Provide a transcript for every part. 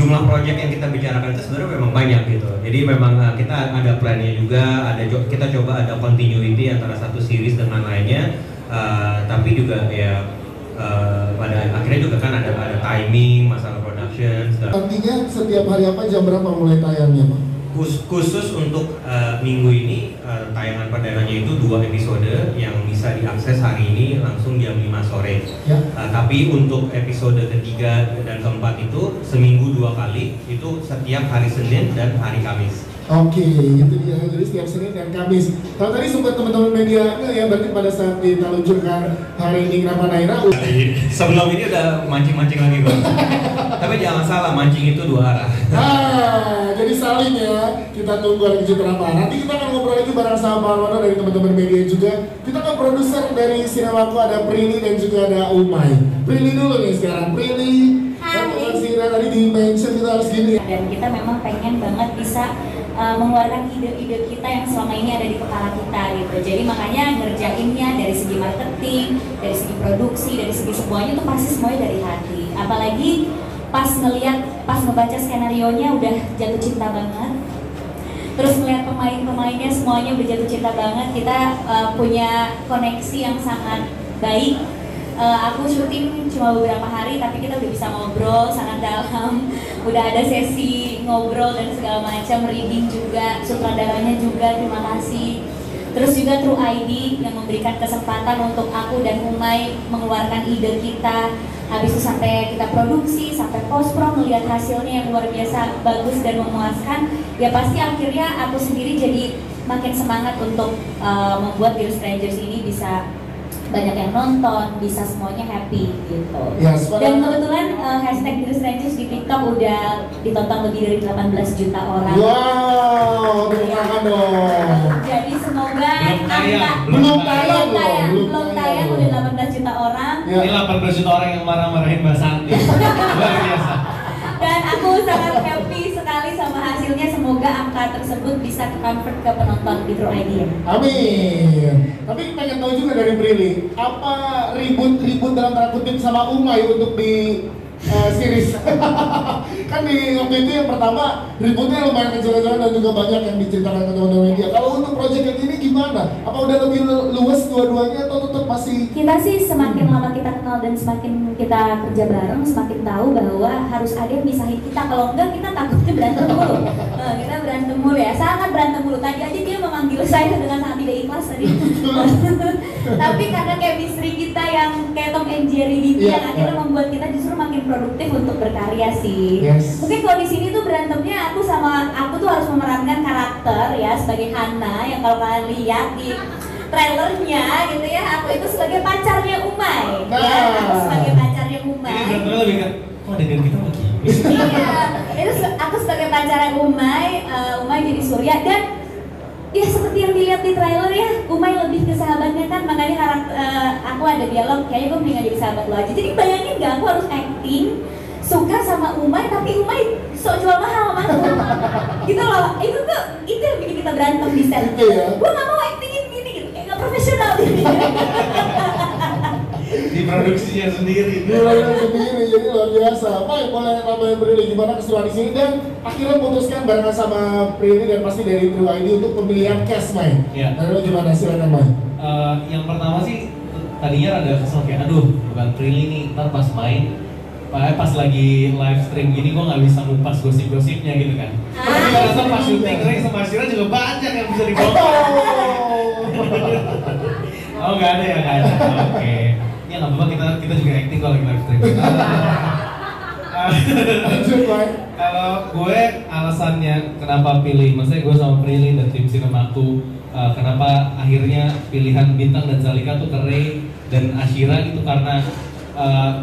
jumlah proyek yang kita bicarakan itu sebenarnya memang banyak gitu. Jadi memang kita ada plannya juga, kita coba ada continuity antara satu series dengan lainnya. Tapi juga ya pada akhirnya juga kan ada timing, masalah production. Artinya setiap hari apa jam berapa mulai tayangnya, Pak? Khusus untuk minggu ini tayangan perdananya itu 2 episode yang bisa diakses hari ini langsung jam 5 sore. Ya. Tapi untuk episode ketiga dan keempat itu seminggu 2 kali, itu setiap hari Senin dan hari Kamis. Oke, itu dia, jadi setiap Senin dan Kamis. Kalau tadi sempat teman-teman media ya, berarti pada saat kita luncurkan hari ini Kenapa Naira? Sebelum ini udah mancing-mancing lagi Bang. Tapi jangan salah, mancing itu 2 arah. Jadi saling ya, kita tunggu lagi Kenapa. Nanti kita akan ngobrol lagi bareng sama Pak Alwano dari teman-teman media juga. Kita kan produser dari Sinemaku, ada Prilly dan juga ada Umay. Prilly dulu nih sekarang, Prilly. Dan Sira tadi di mention kita harus gini. Dan kita memang pengen banget bisa mengeluarkan ide-ide kita yang selama ini ada di kepala kita gitu. Jadi makanya ngerjainnya dari segi marketing, dari segi produksi, dari segi semuanya itu pasti semuanya dari hati. Apalagi pas ngebaca skenarionya udah jatuh cinta banget. Terus melihat pemain-pemainnya semuanya udah jatuh cinta banget. Kita punya koneksi yang sangat baik. Aku syuting cuma beberapa hari tapi kita udah bisa ngobrol sangat dalam. Udah ada sesi ngobrol dan segala macam, reading juga, sutradaranya juga, terima kasih. Terus juga True ID yang memberikan kesempatan untuk aku dan Umay mengeluarkan ide kita. Habis itu sampai kita produksi, sampai post-pro, melihat hasilnya yang luar biasa bagus dan memuaskan. Ya pasti akhirnya aku sendiri jadi makin semangat untuk membuat Dear Strangers ini bisa banyak yang nonton, bisa semuanya happy gitu. Yes, dan kebetulan hashtag Dear Strangers di TikTok udah ditonton lebih dari 18 juta orang. Wow, tepuk tangan dong. Jadi semoga belum tayang udah 18 juta orang. Ya. Ini 18 juta orang yang marah-marahin Mbak Santi. Luar biasa. Dan aku sangat happy sekali sama hasilnya. Semoga angka tersebut bisa convert ke penonton di True ID ya. Amin. Tapi pengen tahu juga dari Prilly, apa ribut dalam tanda kutip sama Umay untuk di series? Kan di waktu itu yang pertama ributnya lumayan kecil-kecilan dan juga banyak yang diceritakan ke teman-teman media. Kalau untuk proyek yang ini gimana? Apa udah lebih luas dua-duanya atau tetap masih? Kita sih semakin lama kita kenal dan semakin kita kerja bareng, semakin tahu bahwa harus ada yang misahin kita. Kalau enggak kita takutnya berantem mulu. Kita berantem mulu ya, sangat berantem mulu. Tadi aja dia memanggil saya dengan sangat tidak ikhlas tadi. Tapi karena chemistry kita yang kayak Tom and Jerry gitu yang akhirnya membuat kita justru makin produktif untuk berkarya sih. Yes. Mungkin kalau di sini tuh berantemnya aku tuh harus memerankan karakter ya sebagai Hana yang kalau kalian lihat di trailernya gitu ya, aku itu sebagai pacarnya Umay. Ya, aku sebagai pacarnya Umay. Ini bener-bener lebih kan, kok adegan kita begini? Iya, itu aku sebagai pacarnya Umay, Umay jadi Surya dan ya seperti yang dilihat di trailer ya, Umay lebih ke sahabatnya kan, makanya aku ada dialog, kayaknya gue mendingan jadi sahabat lo aja. Jadi bayangin gak, aku harus acting suka sama Umay, tapi Umay sok jual mahal sama aku. Gitu loh, itu yang bikin kita berantem di set. Gue gak mau actingin gini gitu, kayak gak profesional gitu. Di produksinya sendiri. Jadi luar biasa. Pak, boleh tambahin Prilly gimana keseruan di sini dan akhirnya memutuskan barengan sama Prilly dan pasti dari True ID untuk pemilihan cast, May. Iya. Lalu gimana silakan, May? Yang pertama sih tadinya rada kesel kayak aduh bukan Prilly nih, ntar pas main pas lagi live stream gini gue nggak bisa ngupas gosip-gosipnya gitu kan. Tapi rasa pas syuting Ray sama Shira juga banyak yang bisa dibongkar. Oh nggak ada ya, nggak ada. Oke. Ya nggak apa-apa, kita juga acting kalau lagi live stream. Kalau gue alasannya kenapa pilih, maksudnya gue sama Prilly dan tim Sinemaku, kenapa akhirnya pilihan Bintang dan Zalika tuh ke Ray dan Ashira itu karena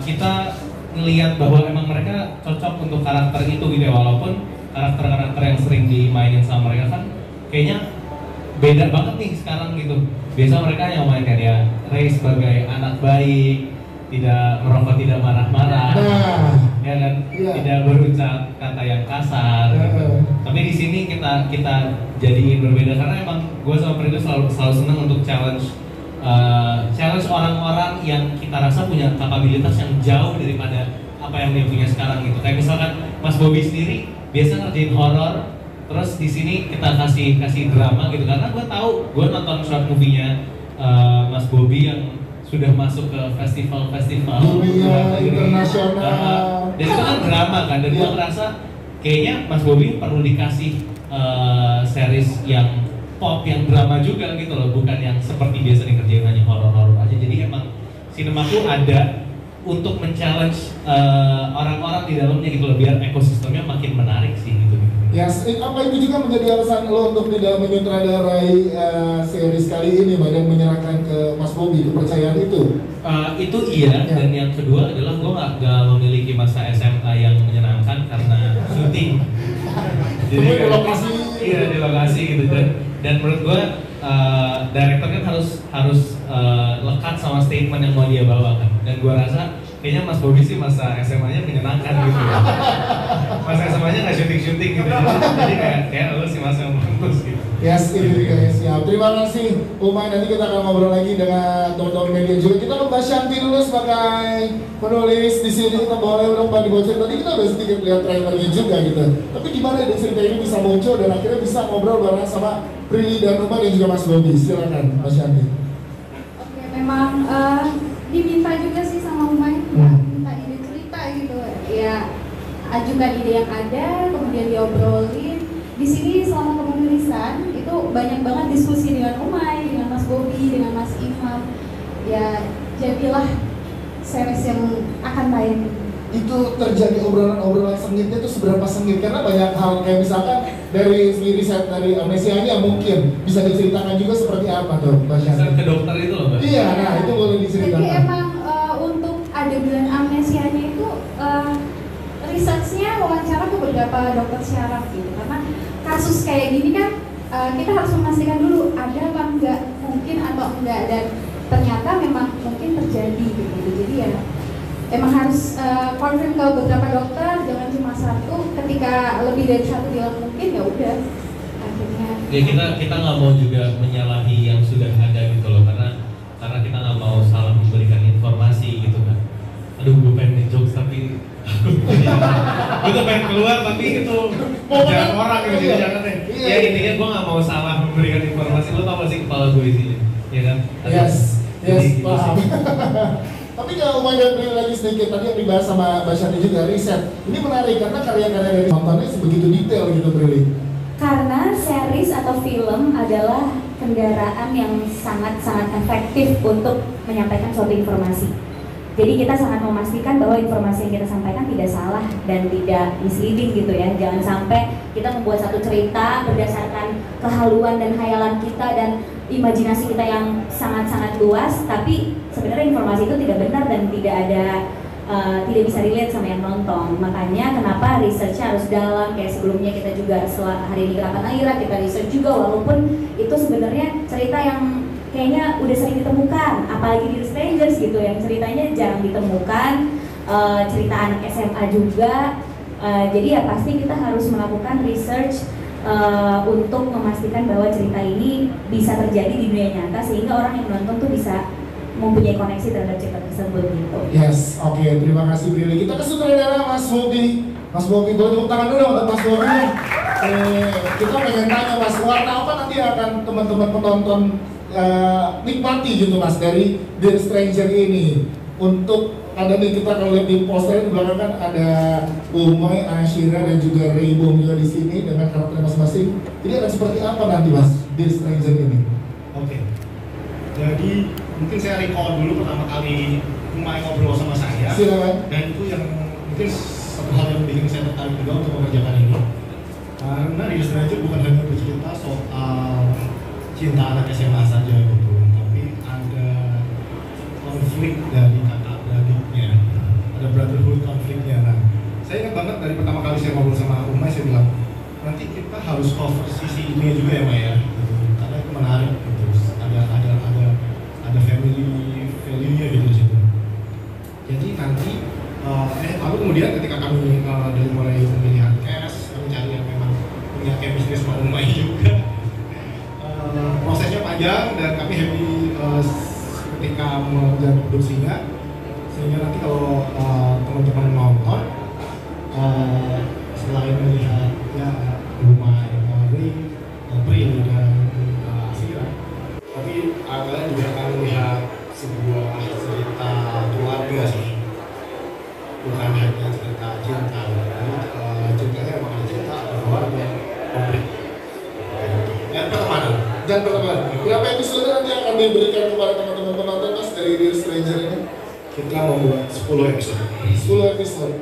kita ngelihat bahwa emang mereka cocok untuk karakter itu gitu ya, walaupun karakter-karakter yang sering dimainin sama mereka kan kayaknya beda banget nih sekarang gitu. Biasa mereka yang mainkan ya Ray sebagai anak baik, tidak merokok, tidak marah-marah, ya kan, tidak berucap kata yang kasar gitu. Tapi di sini kita jadiin berbeda karena emang gue sama Prilly selalu senang untuk challenge orang-orang yang kita rasa punya kapabilitas yang jauh daripada apa yang dia punya sekarang gitu. Kayak misalkan Mas Bobby sendiri biasa ngerjain horor, terus di sini kita kasih drama gitu, karena gue tahu, gue nonton short movie-nya Mas Bobby yang sudah masuk ke festival-festival dunia internasional. Dan itu kan drama kan, dan gue ngerasa kayaknya Mas Bobby perlu dikasih series yang pop, yang drama juga gitu loh, bukan yang seperti biasa dikerjain hanya horor-horor aja. Jadi emang Sinemaku ada untuk men-challenge orang-orang di dalamnya gitu loh, biar ekosistemnya makin menarik sih gitu. Yes, apa itu juga menjadi alasan lo untuk tidak menyutradarai series kali ini, Mbak, dan menyerahkan ke Mas Bobby kepercayaan itu? Itu iya, dan yang kedua adalah gue nggak memiliki masa SMA yang menyenangkan karena syuting. Jadi di lokasi. Iya, di lokasi gitu, dan menurut gue director kan harus lekat sama statement yang mau dia bawa kan, dan gue rasa kayaknya Mas Bobby sih masa SMA-nya menyenangkan gitu ya. Masa SMA-nya nggak syuting-syuting gitu, jadi kayak lu sih masa yang bagus gitu. Yes, itu juga ya, siap. Terima kasih Umay, nanti kita akan ngobrol lagi dengan teman-teman media juga. Kita ke Mbak Shanti dulu sebagai penulis di sini. Kita boleh dong Mbak dibocorin. Tadi kita udah sedikit lihat trailernya juga gitu. Tapi gimana ya cerita ini bisa muncul dan akhirnya bisa ngobrol bareng sama Prilly dan Umay dan juga Mas Bobby. Silakan Mbak Shanti. Oke, memang diminta juga sih sama Umay, minta ide cerita gitu. Ya, ajukan ide yang ada, kemudian diobrolin. Di sini selama penulisan itu banyak banget diskusi dengan Umay, dengan Mas Bobby, dengan Mas Imam. Ya, jadilah series yang akan tayang. Itu terjadi obrolan-obrolan sengitnya itu seberapa sengit? Karena banyak hal kayak misalkan dari segi riset dari amnesianya mungkin bisa diceritakan juga seperti apa tuh Mbak Shanti? Ke dokter itu loh Mbak? Iya, nah itu boleh diceritakan. Jadi emang untuk adegan amnesianya itu researchnya wawancara ke beberapa dokter syaraf gitu, karena kasus kayak gini kan kita harus memastikan dulu ada apa enggak, mungkin atau enggak, dan ternyata memang mungkin terjadi gitu. Jadi ya emang harus confirm ke beberapa dokter, jangan cuma satu. Ketika lebih dari satu bilang mungkin, ya udah akhirnya. Ya kita nggak mau juga menyalahi yang sudah ada gitu loh, karena kita nggak mau salah memberikan informasi gitu kan. Aduh, gue pengen jokes tapi gue tuh pengen keluar tapi itu jangan orang gitu, jadi jangan deh. Ya intinya gue nggak mau salah memberikan informasi. Lo tau gak sih kepala gue isinya, ya kan? Yes, Jadi, paham. Tapi kalau Umay dan Prilly lagi sedikit, tadi yang dibahas sama Mbak Shanti juga, riset. Ini menarik karena karya-karya dari nontonnya sebegitu detail gitu, Prilly. Karena series atau film adalah kendaraan yang sangat-sangat efektif untuk menyampaikan suatu informasi. Jadi kita sangat memastikan bahwa informasi yang kita sampaikan tidak salah dan tidak misleading gitu ya. Jangan sampai kita membuat satu cerita berdasarkan kehaluan dan khayalan kita dan imajinasi kita yang sangat-sangat luas, tapi sebenarnya informasi itu tidak benar dan tidak bisa relate sama yang nonton. Makanya kenapa researchnya harus dalam, kayak sebelumnya kita juga setelah hari ini Gerakan Akhirat kita research juga, walaupun itu sebenarnya cerita yang kayaknya udah sering ditemukan, apalagi di The Strangers gitu yang ceritanya jarang ditemukan, cerita anak SMA juga. Jadi ya pasti kita harus melakukan research untuk memastikan bahwa cerita ini bisa terjadi di dunia nyata sehingga orang yang menonton tuh bisa mempunyai koneksi terhadap cerita tersebut gitu. Yes, oke, terima kasih Prilly. Kita ke sutradara Mas Bobby. Mas Bobby, boleh tepuk tangan dulu untuk Mas Bobby. Kita pengen tanya Mas, warna apa nanti akan teman-teman penonton nikmati gitu Mas dari The Stranger ini? Untuk ada nih, kita kalau lihat di poster di belakang kan ada Umay, Ashira dan juga Rainbow juga di sini dengan karakter masing-masing. Jadi akan seperti apa nanti Mas The Stranger ini? Oke. Jadi mungkin saya recall dulu pertama kali Umay ngobrol sama saya. Silakan. Dan itu yang mungkin satu hal yang bikin saya tertarik juga untuk mengerjakan ini. Karena The Stranger bukan hanya bercerita soal cinta anak SMA saja gitu, tapi ada konflik dari kakak beradiknya, ada brotherhood konfliknya. Nah, saya ingat banget dari pertama kali saya ngobrol sama Umay, saya bilang nanti kita harus cover sisi ini juga ya Maya, gitu. Karena itu menarik gitu, ada family value-nya gitu di situ. Jadi nanti lalu kemudian ketika kami dari mulai pemilihan cast, kami cari yang memang punya chemistry sama Umay juga. Prosesnya panjang dan kami happy ketika mengerjakan produksinya, sehingga nanti kalau teman-teman nonton selain melihat ya rumah Prilly dan Asira, tapi kalian juga akan melihat sebuah cerita keluarga sih, bukan hanya cerita cinta. Ceritanya memang ada cerita keluarga, konflik, dan pertemanan. Berapa episode nanti akan diberikan kepada teman-teman penonton Mas dari Dear Stranger ini? Kita membuat 10 episode. 10 episode.